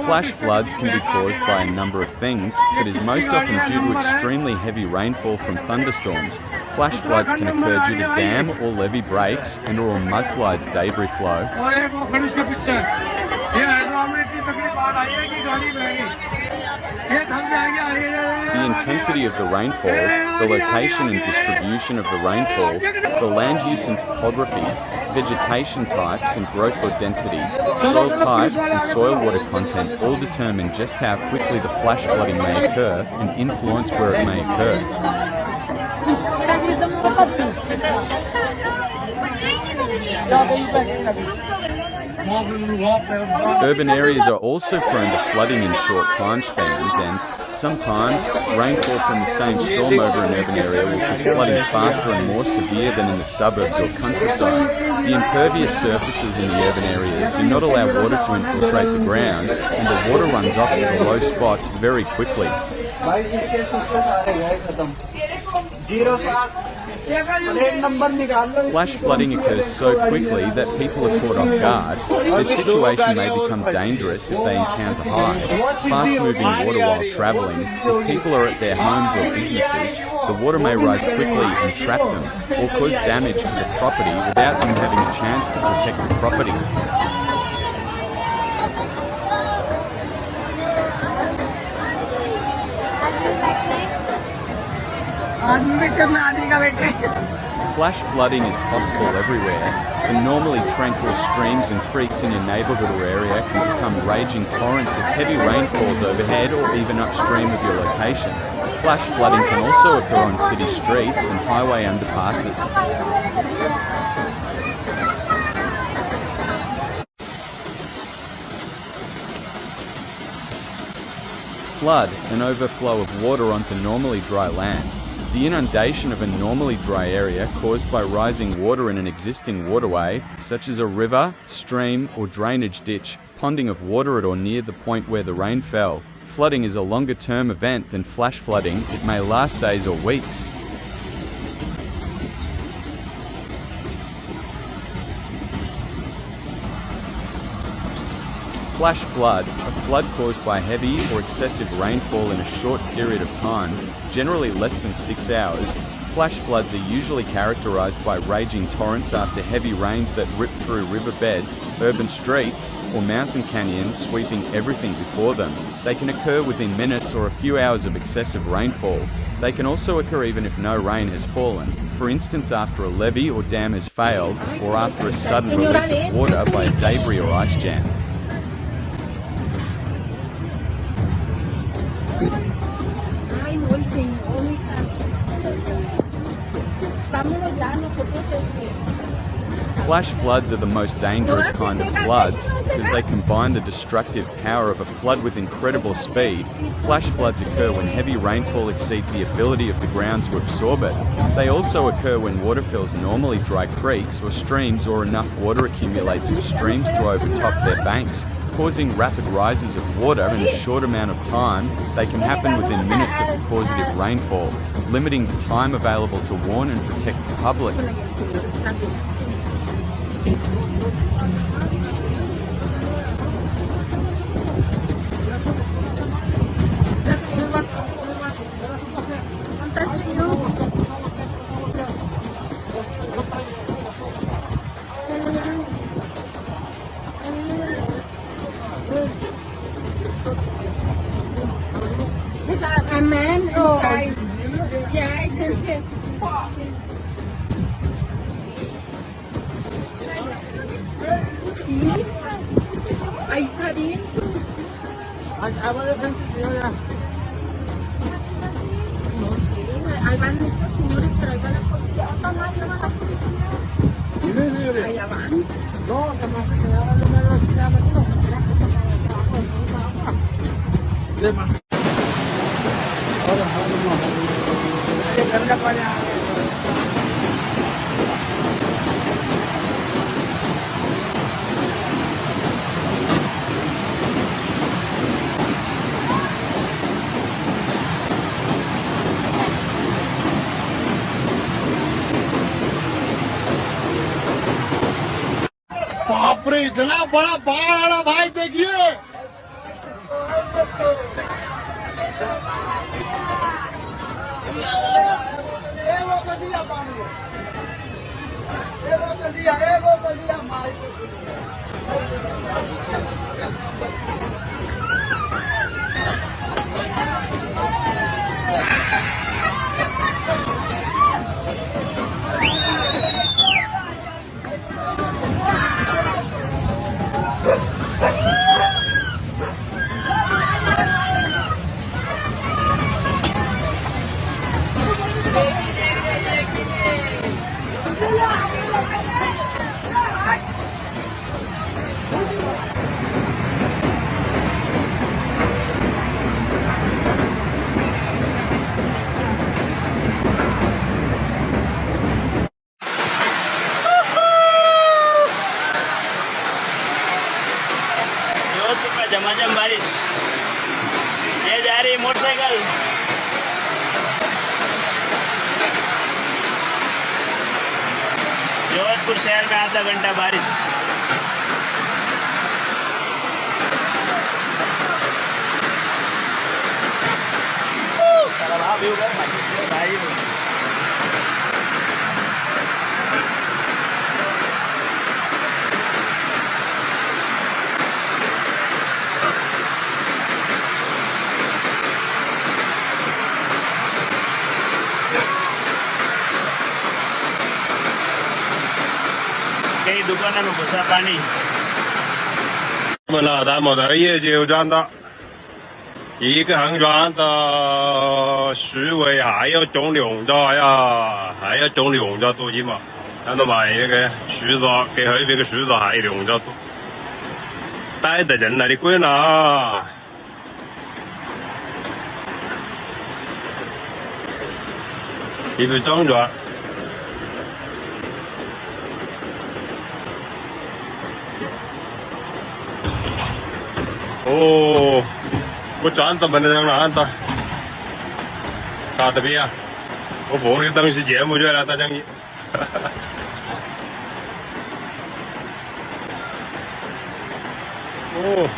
Flash floods can be caused by a number of things, but is most often due to extremely heavy rainfall from thunderstorms. Flash floods can occur due to dam or levee breaks and or mudslides debris flow. The intensity of the rainfall, the location and distribution of the rainfall, the land use and topography, vegetation types and growth or density, soil type and soil water content all determine just how quickly the flash flooding may occur and influence where it may occur. Urban areas are also prone to flooding in short time spans, and sometimes rainfall from the same storm over an urban area will cause flooding faster and more severe than in the suburbs or countryside. The impervious surfaces in the urban areas do not allow water to infiltrate the ground, and the water runs off to the low spots very quickly. Flash flooding occurs so quickly that people are caught off guard. Their situation may become dangerous if they encounter high, fast-moving water while travelling. If people are at their homes or businesses, the water may rise quickly and trap them, or cause damage to the property without them having a chance to protect the property. Flash flooding is possible everywhere, and normally tranquil streams and creeks in your neighbourhood or area can become raging torrents if heavy rain falls overhead or even upstream of your location. Flash flooding can also occur on city streets and highway underpasses. Flood, an overflow of water onto normally dry land. The inundation of a normally dry area caused by rising water in an existing waterway, such as a river, stream, or drainage ditch, ponding of water at or near the point where the rain fell. Flooding is a longer-term event than flash flooding. It may last days or weeks. Flash flood, a flood caused by heavy or excessive rainfall in a short period of time, generally less than 6 hours. Flash floods are usually characterized by raging torrents after heavy rains that rip through riverbeds, urban streets, or mountain canyons, sweeping everything before them. They can occur within minutes or a few hours of excessive rainfall. They can also occur even if no rain has fallen, for instance after a levee or dam has failed, or after a sudden release of water by a debris or ice jam. Flash floods are the most dangerous kind of floods because they combine the destructive power of a flood with incredible speed. Flash floods occur when heavy rainfall exceeds the ability of the ground to absorb it. They also occur when water fills normally dry creeks or streams, or enough water accumulates for streams to overtop their banks, causing rapid rises of water in a short amount of time. They can happen within minutes of the causative rainfall, limiting the time available to warn and protect the public. बापरे इतना बड़ा बाढ़ आ रहा भाई देखिए जोधपुर में झमाझम बारिश ये जा रही मोटरसाइकिल जोधपुर शहर में आधा घंटा बारिश भाई कई दुकानों में घुसा पानी 我们了，咱们的业就这样的，一个横转的虚位还要中两着呀，还要中两着多些嘛，咱都买一个虚着，给后边个虚着还两着多，带的人来的贵了，一个中转。哦，我转怎么能让人的？打的边啊！我播那个东西节目去了，大家你。哦。